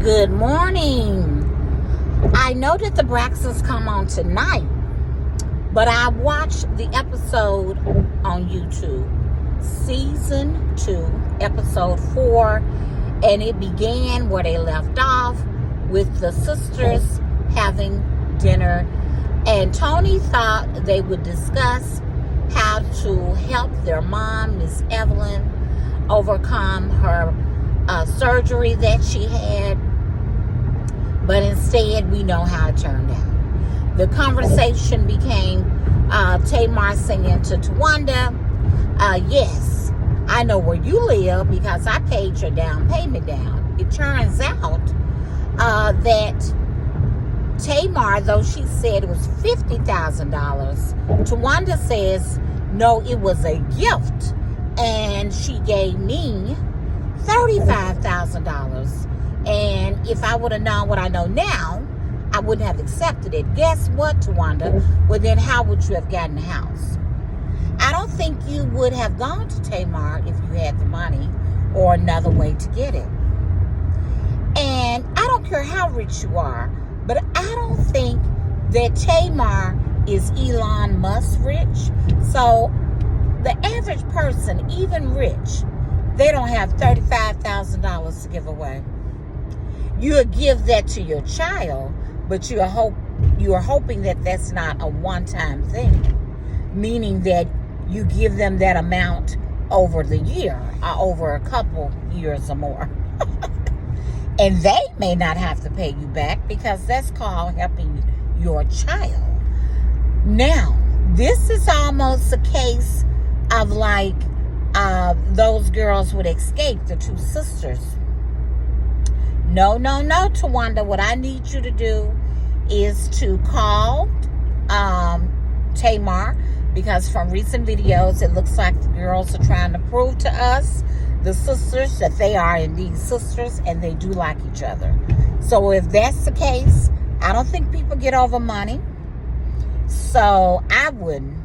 Good morning. I know that the Braxtons come on tonight, but I watched the episode on YouTube, season 2, episode 4, and it began where they left off with the sisters having dinner, and Tony thought they would discuss how to help their mom, Miss Evelyn, overcome her surgery that she had. But instead, we know how it turned out. The conversation became Tamar singing to Towanda, yes, I know where you live because I paid your down payment down. It turns out that Tamar, though she said it was $50,000, Towanda says, no, it was a gift. And she gave me $35,000. And if I would have known what I know now, I wouldn't have accepted it. Guess what, Towanda? Well, then how would you have gotten the house? I don't think you would have gone to Tamar if you had the money or another way to get it. And I don't care how rich you are, but I don't think that Tamar is Elon Musk rich. So the average person, even rich, they don't have $35,000 to give away. You'll give that to your child, but you're hoping that that's not a one-time thing, meaning that you give them that amount over the year, or over a couple years or more. And they may not have to pay you back because that's called helping your child. Now, this is almost a case of like those girls would escape, the two sisters. No, Towanda. What I need you to do is to call Tamar, because from recent videos, it looks like the girls are trying to prove to us, the sisters, that they are indeed sisters and they do like each other. So if that's the case, I don't think people get over money. So I wouldn't.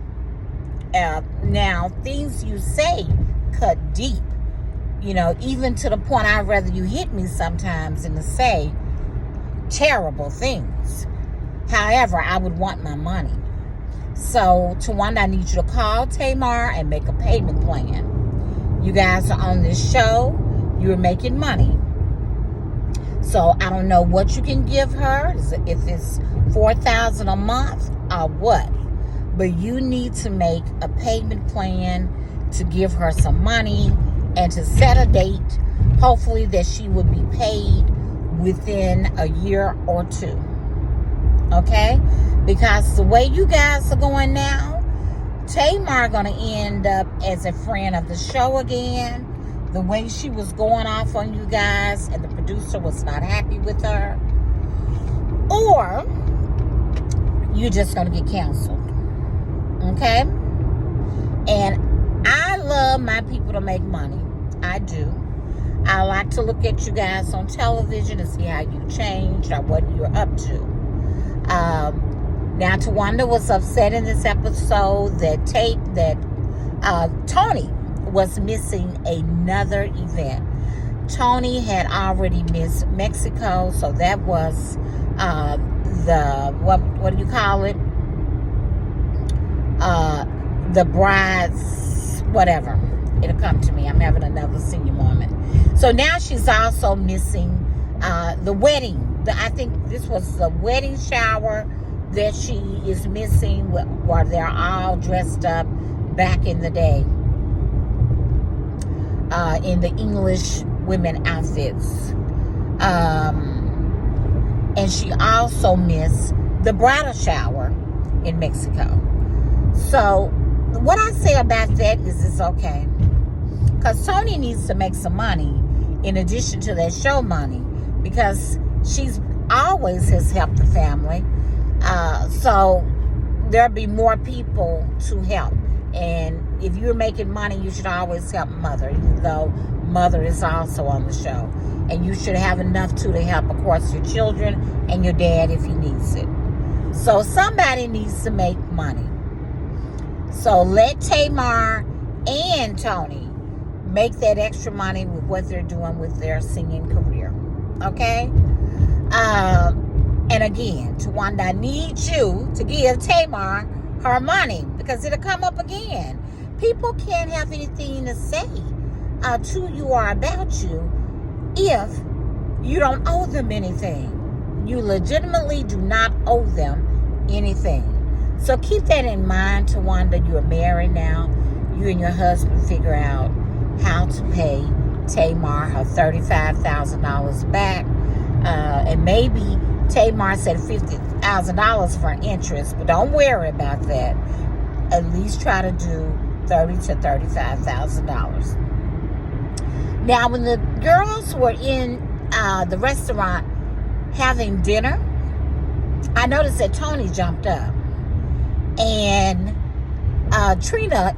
Now, things you say cut deep. You know, even to the point I'd rather you hit me sometimes than to say terrible things. However, I would want my money. So, Towanda, I need you to call Tamar and make a payment plan. You guys are on this show. You're making money. So, I don't know what you can give her, if it's $4,000 a month or what. But you need to make a payment plan to give her some money and to set a date, hopefully that she would be paid within a year or 2. Okay? Because the way you guys are going now, Tamar going to end up as a friend of the show again. The way she was going off on you guys and the producer was not happy with her. Or you're just going to get canceled. Okay? And I love my people to make money. I do. I like to look at you guys on television and see how you changed or what you're up to. Now, Towanda was upset in this episode that Tony was missing another event. Tony had already missed Mexico, so that was what do you call it? The bride's whatever. It'll come to me. I'm having another senior moment. So now she's also missing the wedding. I think this was the wedding shower that she is missing, where they're all dressed up back in the day in the English women outfits. And she also missed the bridal shower in Mexico. So what I say about that is it's okay. Because Tony needs to make some money in addition to that show money, because she's always has helped the family. So there'll be more people to help. And if you're making money, you should always help Mother, even though Mother is also on the show. And you should have enough to help, of course, your children and your dad if he needs it. So somebody needs to make money. So let Tamar and Tony make that extra money with what they're doing with their singing career. Okay? And again, Towanda needs you to give Tamar her money, because it'll come up again. People can't have anything to say to you or about you if you don't owe them anything. You legitimately do not owe them anything. So keep that in mind, Towanda. You are married now. You and your husband figure out how to pay Tamar her $35,000 back. And maybe Tamar said $50,000 for interest, but don't worry about that. At least try to do $30,000 to $35,000. Now, when the girls were in the restaurant having dinner, I noticed that Tony jumped up, and Trina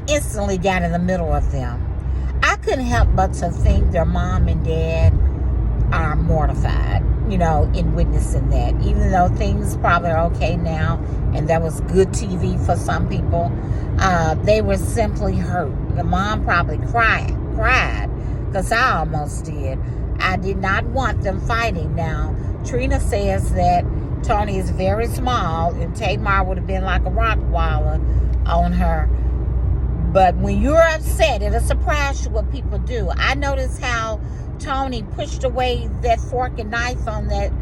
instantly got in the middle of them. I couldn't help but to think their mom and dad are mortified, in witnessing that. Even though things probably are okay now, and that was good TV for some people, they were simply hurt. The mom probably cried, because I almost did. I did not want them fighting. Now, Trina says that Tony is very small, and Tamar would have been like a Rottweiler on her. But when you're upset, it'll surprise you what people do. I noticed how Tony pushed away that fork and knife on that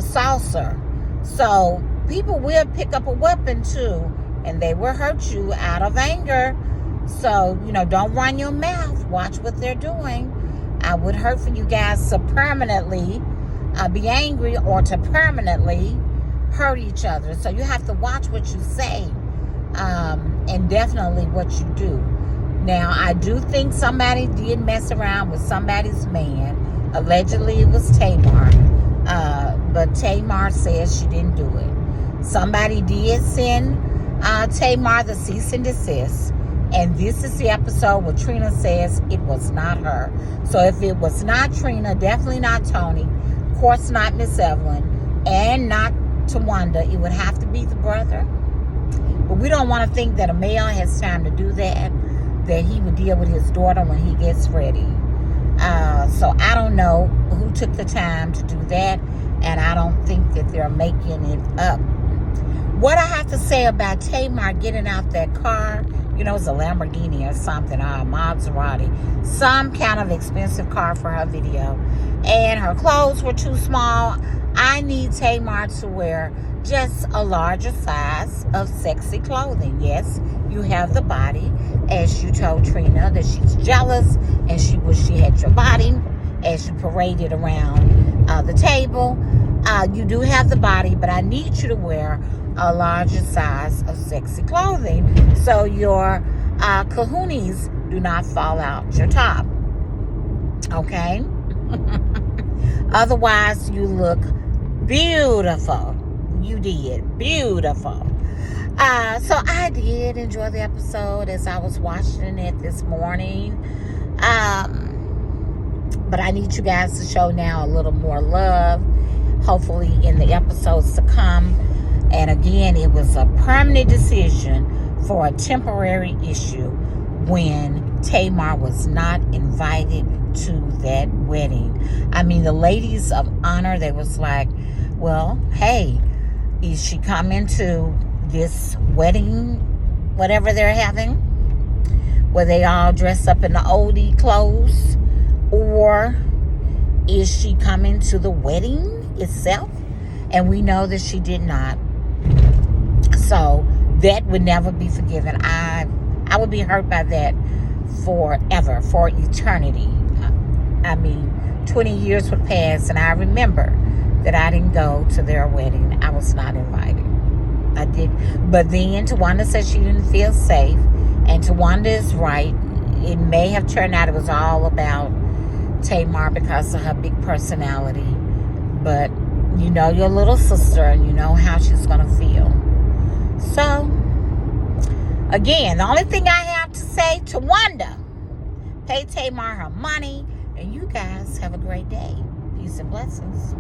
saucer. So people will pick up a weapon too, and they will hurt you out of anger. So, don't run your mouth. Watch what they're doing. I would hurt for you guys to permanently be angry or to permanently hurt each other. So you have to watch what you say, and definitely what you do. Now, I do think somebody did mess around with somebody's man. Allegedly, it was Tamar. But Tamar says she didn't do it. Somebody did send Tamar the cease and desist. And this is the episode where Trina says it was not her. So if it was not Trina, definitely not Tony, of course not Miss Evelyn, and not Towanda, it would have to be the brother. But we don't want to think that a male has time to do that he would deal with his daughter when he gets ready. So I don't know who took the time to do that, and I don't think that they're making it up. What I have to say about Tamar getting out that car, it's a Lamborghini or something, or a Maserati, some kind of expensive car for her video, and her clothes were too small. I need Tamar to wear just a larger size of sexy clothing. Yes, you have the body, as you told Trina that she's jealous and she wish she had your body, as you paraded around the table. You do have the body, but I need you to wear a larger size of sexy clothing so your kahunas do not fall out your top. Okay? Otherwise, you look beautiful. You did. Beautiful. So I did enjoy the episode as I was watching it this morning. But I need you guys to show now a little more love, hopefully in the episodes to come. And again, it was a permanent decision for a temporary issue when Tamar was not invited to that wedding. I mean, the ladies of honor, they was like, well, hey, is she coming to this wedding, whatever they're having, where they all dress up in the oldie clothes, or is she coming to the wedding itself? And we know that she did not. So that would never be forgiven. I would be hurt by that forever, for eternity. I mean, 20 years would pass, and I remember that I didn't go to their wedding. I was not invited. I did. But then Towanda said she didn't feel safe. And Towanda is right. It may have turned out it was all about Tamar because of her big personality. But you know your little sister, and you know how she's going to feel. So, again, the only thing I have to say, Towanda, pay Tamar her money. And you guys have a great day. Peace and blessings.